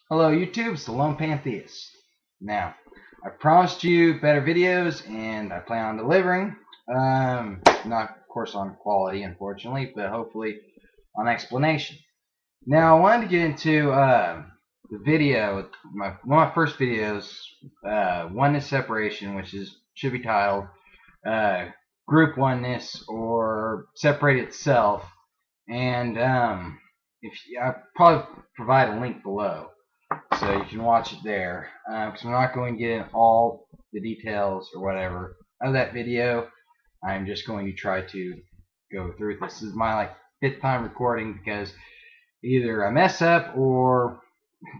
Hello YouTube, it's the Lone Pantheist. Now, I promised you better videos and I plan on delivering. Not of course on quality unfortunately, but hopefully on explanation. Now I wanted to get into the video, one of my first videos, oneness separation, which should be titled group oneness or separate itself. And I'll probably provide a link below so you can watch it there, because I'm not going to get in all the details or whatever of that video. I'm just going to try to go through this. This is my fifth time recording because either I mess up or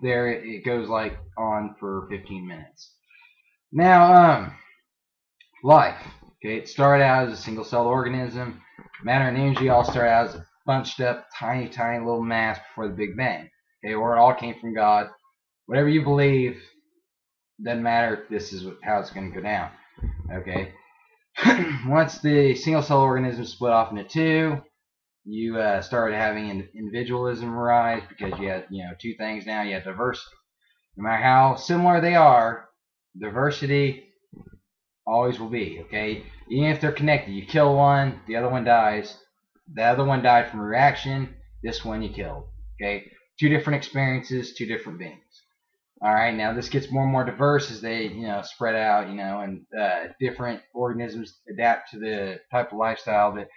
there it goes on for 15 minutes. Now, life. Okay, it started out as a single-celled organism. Matter and energy all started out as a bunched up, tiny little mass before the Big Bang. Okay, or it all came from God. Whatever you believe, doesn't matter if this is how it's going to go down. Okay. Once the single-cell organism split off into two, you started having individualism arise because you had two things now. You have diversity. No matter how similar they are, diversity always will be. Okay. Even if they're connected, you kill one, the other one dies. The other one died from a reaction. This one you killed. Okay. Two different experiences, two different beings. All right, now this gets more and more diverse as they, spread out, and different organisms adapt to the type of lifestyle that,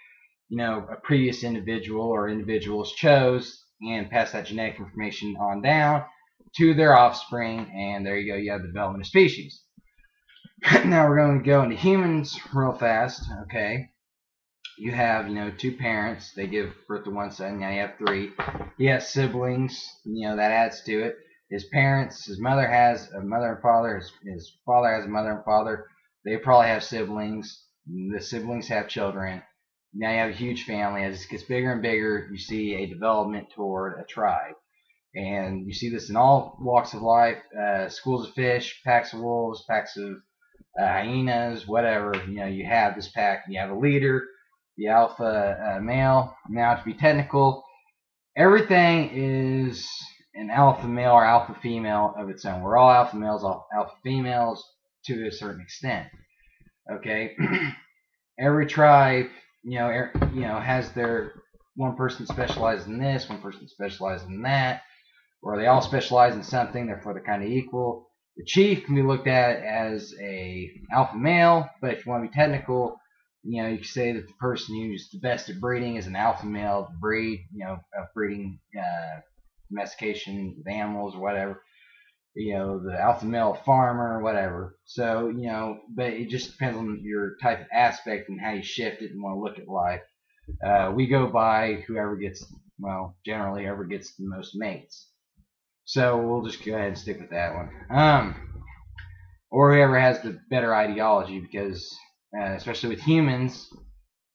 a previous individual or individuals chose and pass that genetic information on down to their offspring, and there you go, you have the development of species. Now we're going to go into humans real fast, okay? You have, two parents, they give birth to one son, now you have three. He has siblings, that adds to it. His parents, his mother has a mother and father, his father has a mother and father. They probably have siblings. The siblings have children. Now you have a huge family. As it gets bigger and bigger, you see a development toward a tribe. And you see this in all walks of life. Schools of fish, packs of wolves, packs of hyenas, whatever. You have this pack, and you have a leader, the alpha male. Now to be technical, everything is an alpha male or alpha female of its own. We're all alpha males, all alpha females to a certain extent. Okay, every tribe, has their one person specializes in this, one person specializes in that, or they all specialize in something. Therefore, they're kind of equal. The chief can be looked at as a alpha male, but if you want to be technical, you can say that the person who's the best at breeding is an alpha male to breed, of breeding, domestication of animals or whatever. The alpha male farmer or whatever. So, but it just depends on your type of aspect and how you shift it and want to look at life. We go by whoever gets, generally whoever gets the most mates. So we'll just go ahead and stick with that one. Or whoever has the better ideology, because especially with humans,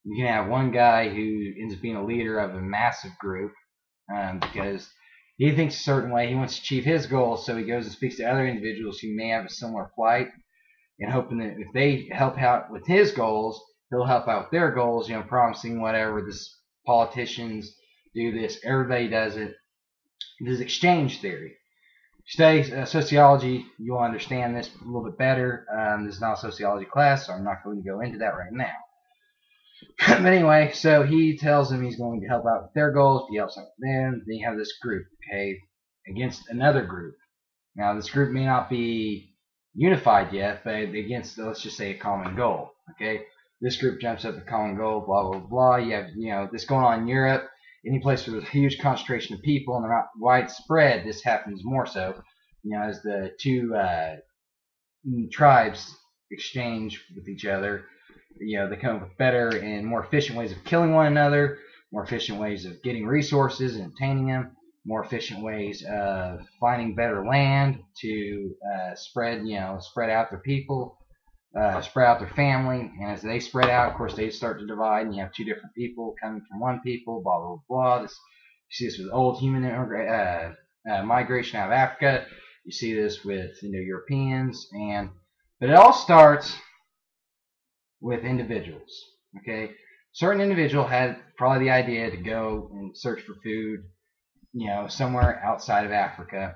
you can have one guy who ends up being a leader of a massive group because he thinks a certain way. He wants to achieve his goals, so he goes and speaks to other individuals who may have a similar plight, and hoping that if they help out with his goals, he'll help out with their goals. Promising whatever this politicians do this, everybody does it. This is exchange theory. Study sociology, you'll understand this a little bit better. This is not a sociology class, so I'm not going to go into that right now. But anyway, so he tells them he's going to help out with their goals. He helps out with them. Then you have this group, okay, against another group. Now, this group may not be unified yet, but against, let's just say, a common goal, okay? This group jumps up the common goal, blah, blah, blah. You have, this going on in Europe. Any place where there's a huge concentration of people and they're not widespread, this happens more so, as the two tribes exchange with each other. They come up with better and more efficient ways of killing one another, more efficient ways of getting resources and obtaining them, more efficient ways of finding better land to spread out their people, spread out their family. And as they spread out, of course, they start to divide, and you have two different people coming from one people, blah, blah, blah. You see this with old human migration out of Africa. You see this with Europeans, but it all starts with individuals. Okay, certain individual had probably the idea to go and search for food, somewhere outside of Africa.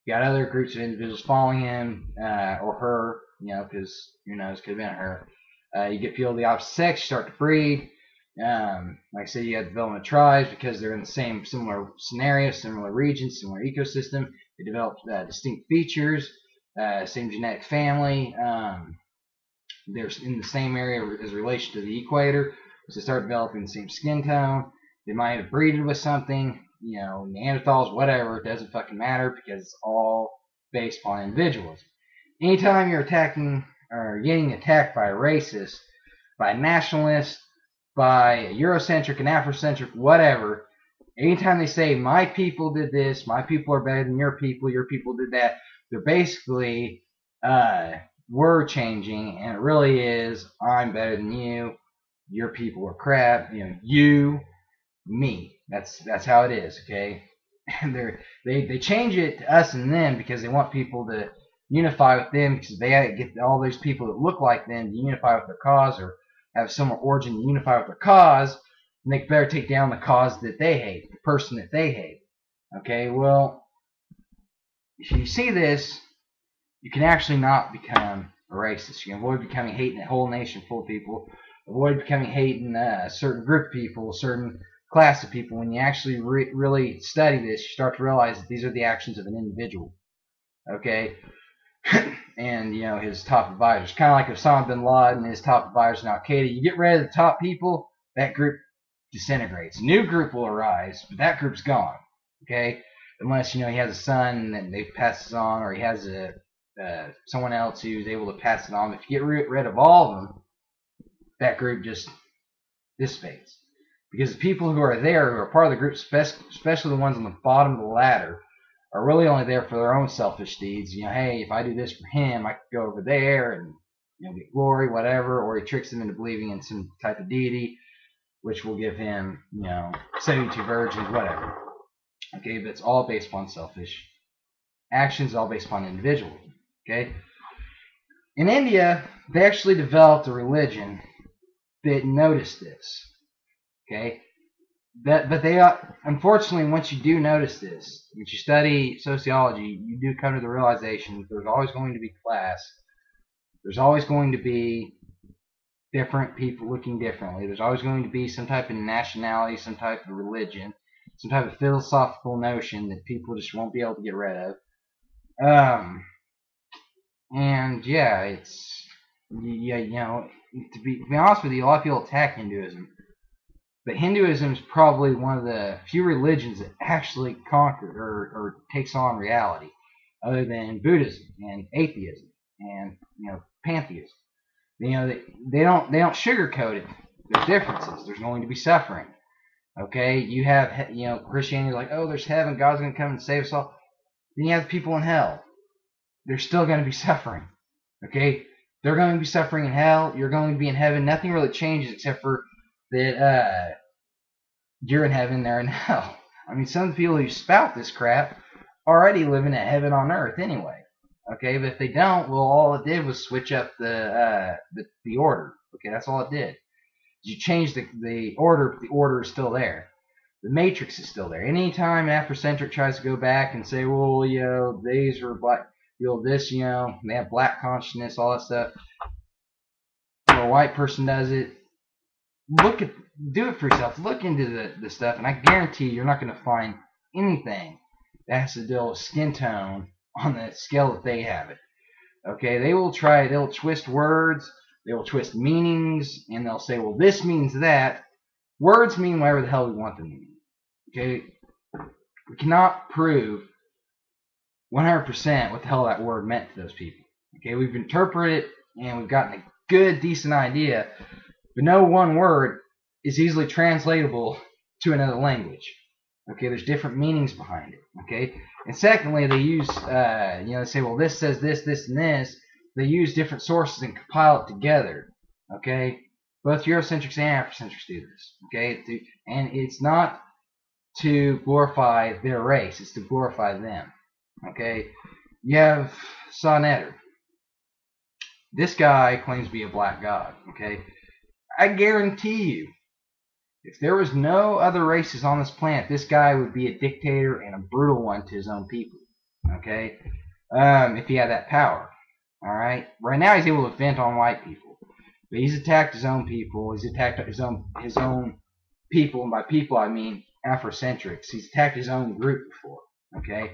You got other groups of individuals following him or her, you know, because who knows, could have been her. You get people of the opposite sex, you start to breed. Like I said, you have development of tribes because they're in the same similar scenario, similar regions, similar ecosystem. They develop distinct features, same genetic family. They're in the same area as relation to the equator, so they start developing the same skin tone. They might have breeded with something, you know, Neanderthals, whatever. It doesn't fucking matter because it's all based upon individualism. Anytime you're attacking or getting attacked by a racist, by a nationalist, by a Eurocentric, an Afrocentric, whatever, anytime they say, my people did this, my people are better than your people did that, they're basically word changing, and it really is, I'm better than you, your people are crap, you know, you, me. That's how it is, okay? And they change it to us and them because they want people to unify with them, because they get all those people that look like them to unify with their cause or have similar origin to unify with their cause, and they better take down the cause that they hate, the person that they hate. Okay, well, if you see this, you can actually not become a racist. You can avoid becoming hating a whole nation full of people, avoid becoming hating a certain group of people, a certain class of people. When you actually really study this, you start to realize that these are the actions of an individual. Okay? And, you know, his top advisors. Kind of like Osama bin Laden and his top advisors in Al-Qaeda. You get rid of the top people, that group disintegrates. A new group will arise, but that group's gone. Okay? Unless, you know, he has a son and they pass it on, or he has someone else who's able to pass it on. If you get rid of all of them, that group just dissipates. Because the people who are there, who are part of the group, especially the ones on the bottom of the ladder, are really only there for their own selfish deeds. You know, hey, if I do this for him, I could go over there and, you know, get glory, whatever. Or he tricks them into believing in some type of deity, which will give him, you know, 72 virgins, whatever. Okay, but it's all based upon selfish actions, all based upon individualism. Okay. In India, they actually developed a religion that noticed this. Okay. But they unfortunately, once you do notice this, once you study sociology, you do come to the realization that there's always going to be class. There's always going to be different people looking differently. There's always going to be some type of nationality, some type of religion, some type of philosophical notion that people just won't be able to get rid of. And yeah, it's, yeah, you know, to be honest with you, a lot of people attack Hinduism. But Hinduism is probably one of the few religions that actually conquered or takes on reality, other than Buddhism and Atheism and, you know, Pantheism. You know, they don't sugarcoat it. There's differences. There's going to be suffering. Okay, you have, you know, Christianity is like, oh, there's heaven, God's going to come and save us all. Then you have people in hell. There's still going to be suffering. Okay, they're going to be suffering in hell. You're going to be in heaven. Nothing really changes except for that you're in heaven, they're in hell. I mean, some of the people who spout this crap already living at heaven on earth anyway. Okay, but if they don't, well, all it did was switch up the order. Okay, that's all it did. You change the order, but the order is still there. The matrix is still there. Anytime an Afrocentric tries to go back and say, well, you know, these are black, you know, this, you know, they have black consciousness, all that stuff. Or a white person does it. Do it for yourself. Look into the stuff, and I guarantee you're not going to find anything that has to deal with skin tone on the scale that they have it. Okay, they'll twist words, they will twist meanings, and they'll say, well, this means that. Words mean whatever the hell we want them to mean. Okay, we cannot prove 100% what the hell that word meant to those people. Okay, we've interpreted it, and we've gotten a good, decent idea, but no one word is easily translatable to another language. Okay, there's different meanings behind it. Okay, and secondly, they use, you know, they say, well, this says this, this, and this. They use different sources and compile it together. Okay, both Eurocentrics and Afrocentrics do this. Okay, and it's not to glorify their race; it's to glorify them. Okay, you have Sonnetter. This guy claims to be a black god. Okay, I guarantee you, if there was no other races on this planet, this guy would be a dictator and a brutal one to his own people. Okay, if he had that power. All right. Right now he's able to vent on white people, but he's attacked his own people. He's attacked his own people, and by people I mean Afrocentrics. He's attacked his own group before. Okay.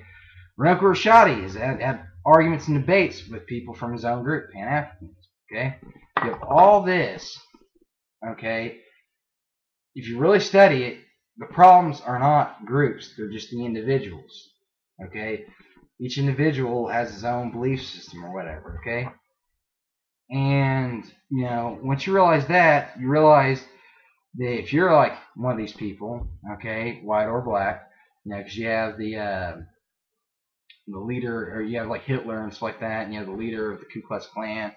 Runoko Rashadi has had arguments and debates with people from his own group, Pan-Africanism. Okay. You have all this. Okay. If you really study it, the problems are not groups, they're just the individuals. Okay? Each individual has his own belief system or whatever, okay? And, once you realize that, you realize that if you're like one of these people, okay, white or black, because you have the leader, or you have like Hitler and stuff like that, and you have the leader of the Ku Klux Klan, a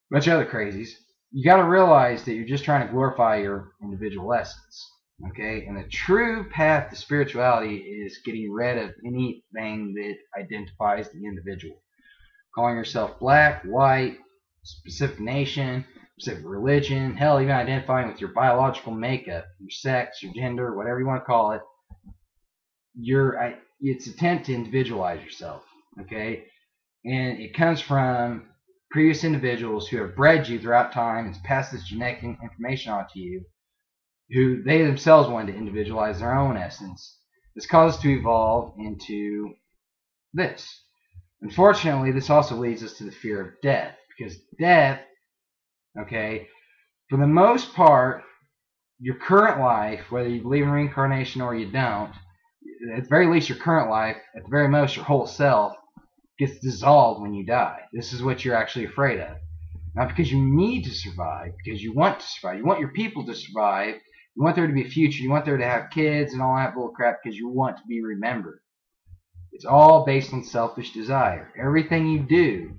bunch of other crazies, you got to realize that you're just trying to glorify your individual essence. Okay, and the true path to spirituality is getting rid of anything that identifies the individual. Calling yourself black, white, specific nation, specific religion, hell, even identifying with your biological makeup, your sex, your gender, whatever you want to call it. It's an attempt to individualize yourself. Okay, and it comes from previous individuals who have bred you throughout time and passed this genetic information on to you, who they themselves wanted to individualize their own essence. This caused us to evolve into this. Unfortunately, this also leads us to the fear of death, because death, okay, for the most part, your current life, whether you believe in reincarnation or you don't, at the very least your current life, at the very most your whole self, gets dissolved when you die. This is what you're actually afraid of. Not because you need to survive, because you want to survive. You want your people to survive. You want there to be a future. You want there to have kids and all that bull crap because you want to be remembered. It's all based on selfish desire. Everything you do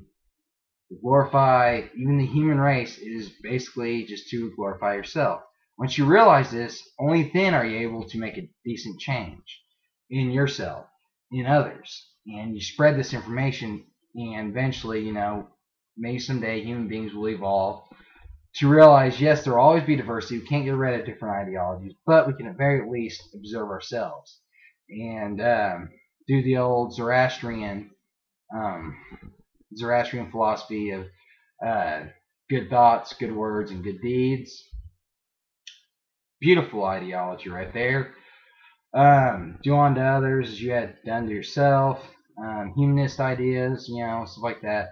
to glorify even the human race is basically just to glorify yourself. Once you realize this, only then are you able to make a decent change in yourself, in others. And you spread this information, and eventually, maybe someday human beings will evolve to realize, yes, there will always be diversity. We can't get rid of different ideologies, but we can at very least observe ourselves and do the old Zoroastrian philosophy of good thoughts, good words, and good deeds. Beautiful ideology right there. Do unto others as you had done to yourself. Humanist ideas, stuff like that.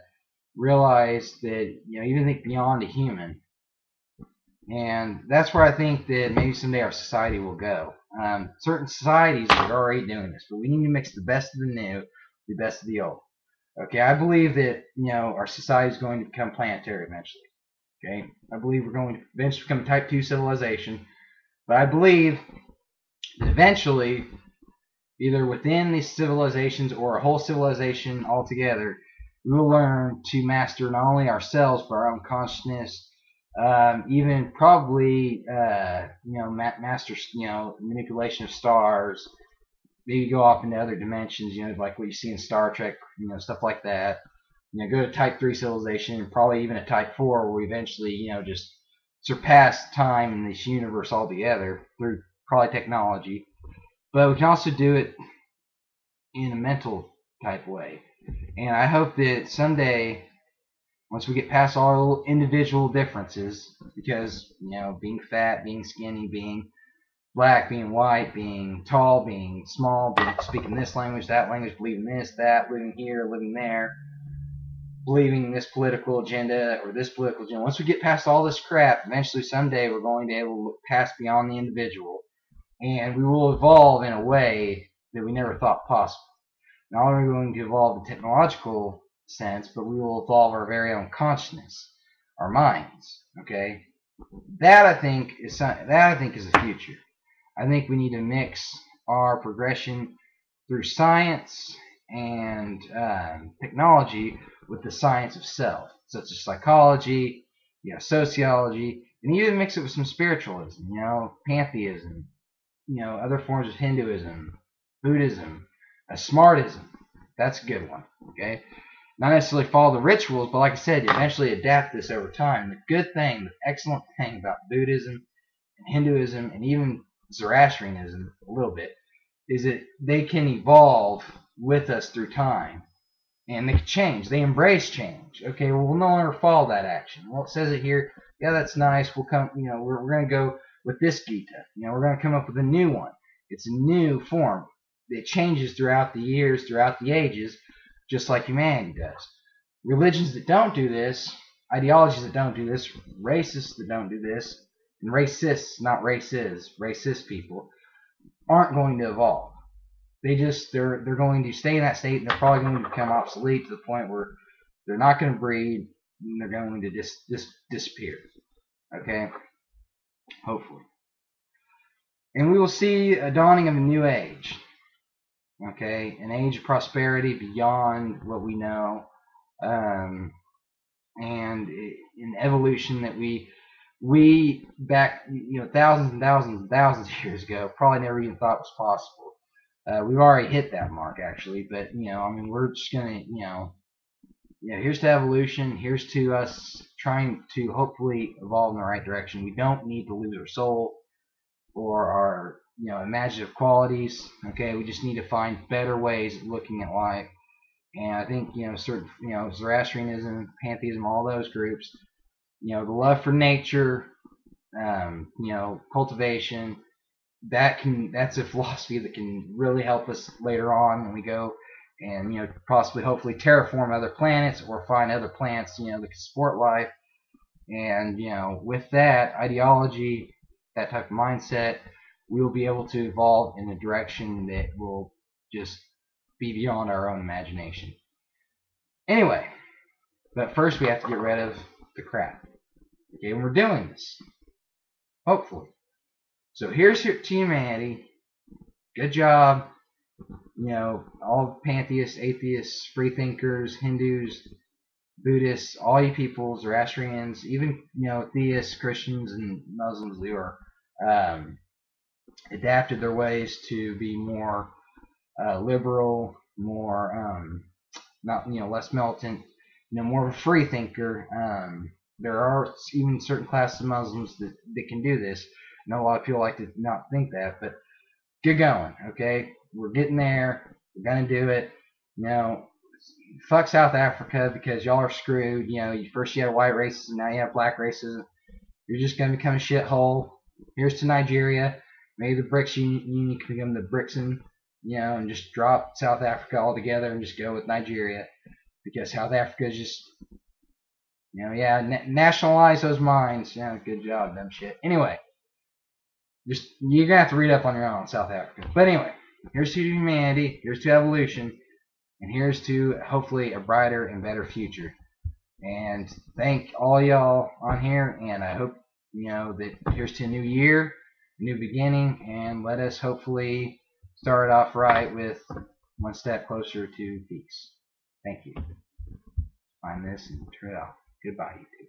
Realize that, even think beyond a human. And that's where I think that maybe someday our society will go. Certain societies are already doing this, but we need to mix the best of the new, the best of the old. Okay, I believe that, our society is going to become planetary eventually. Okay, I believe we're going to eventually become a type 2 civilization, but I believe that eventually, either within these civilizations or a whole civilization altogether, we will learn to master not only ourselves but our own consciousness, even probably master manipulation of stars, maybe go off into other dimensions, like what you see in Star Trek, stuff like that. Go to type 3 civilization, and probably even a type 4, where we eventually just surpass time in this universe altogether through probably technology. But we can also do it in a mental type way. And I hope that someday, once we get past all our little individual differences, because, being fat, being skinny, being black, being white, being tall, being small, speaking this language, that language, believing this, that, living here, living there, believing this political agenda or this political agenda. Once we get past all this crap, eventually someday we're going to be able to look past beyond the individual, and we will evolve in a way that we never thought possible. Not only are we going to evolve in technological sense, but we will evolve our very own consciousness, our minds. Okay, that I think is the future. I think we need to mix our progression through science and technology with the science of self, such as psychology, sociology, and even mix it with some spiritualism, pantheism, other forms of Hinduism, Buddhism, smartism. That's a good one. Okay, not necessarily follow the rituals, but like I said, you eventually adapt this over time. The good thing, the excellent thing about Buddhism and Hinduism and even Zoroastrianism a little bit is that they can evolve with us through time. And they change. They embrace change. Okay, well, we'll no longer follow that action. Well, it says it here. Yeah, that's nice. We'll come, we're going to go with this Gita. We're going to come up with a new one. It's a new form. It changes throughout the years, throughout the ages, just like humanity does. Religions that don't do this, ideologies that don't do this, racists that don't do this, and racists, not races, racist people, aren't going to evolve. They're going to stay in that state, and they're probably going to become obsolete to the point where they're not going to breed, and they're going to disappear. Okay? Hopefully. And we will see a dawning of a new age. Okay? An age of prosperity beyond what we know. And an evolution that we back, thousands and thousands and thousands of years ago probably never even thought was possible. We've already hit that mark, actually, but, we're just going to, here's to evolution. Here's to us trying to hopefully evolve in the right direction. We don't need to lose our soul or our, imaginative qualities, okay? We just need to find better ways of looking at life. And I think, certain, Zoroastrianism, Pantheism, all those groups, the love for nature, cultivation, that's a philosophy that can really help us later on when we go and possibly hopefully terraform other planets or find other planets that can support life. And with that ideology, that type of mindset, we will be able to evolve in a direction that will just be beyond our own imagination. Anyway, but first we have to get rid of the crap. Okay, and we're doing this, hopefully. So here's to humanity. Good job. All pantheists, atheists, free thinkers, Hindus, Buddhists, all you people, Zoroastrians, even, theists, Christians, and Muslims who are adapted their ways to be more liberal, more, not, less militant, more of a free thinker. There are even certain classes of Muslims that can do this. I know a lot of people like to not think that, but get going, okay? We're getting there. We're going to do it. Fuck South Africa because y'all are screwed. First you had white racism, now you have black racism. You're just going to become a shithole. Here's to Nigeria. Maybe the BRICS Union can become the BRICSN, and just drop South Africa altogether and just go with Nigeria. Because South Africa is just, nationalize those mines. Yeah, good job, dumb shit. Anyway. You're going to have to read up on your own on South Africa. But anyway, here's to humanity, here's to evolution, and here's to hopefully a brighter and better future. And thank all y'all on here, and I hope, that here's to a new year, a new beginning, and let us hopefully start off right with one step closer to peace. Thank you. Find this and turn it off. Goodbye, YouTube.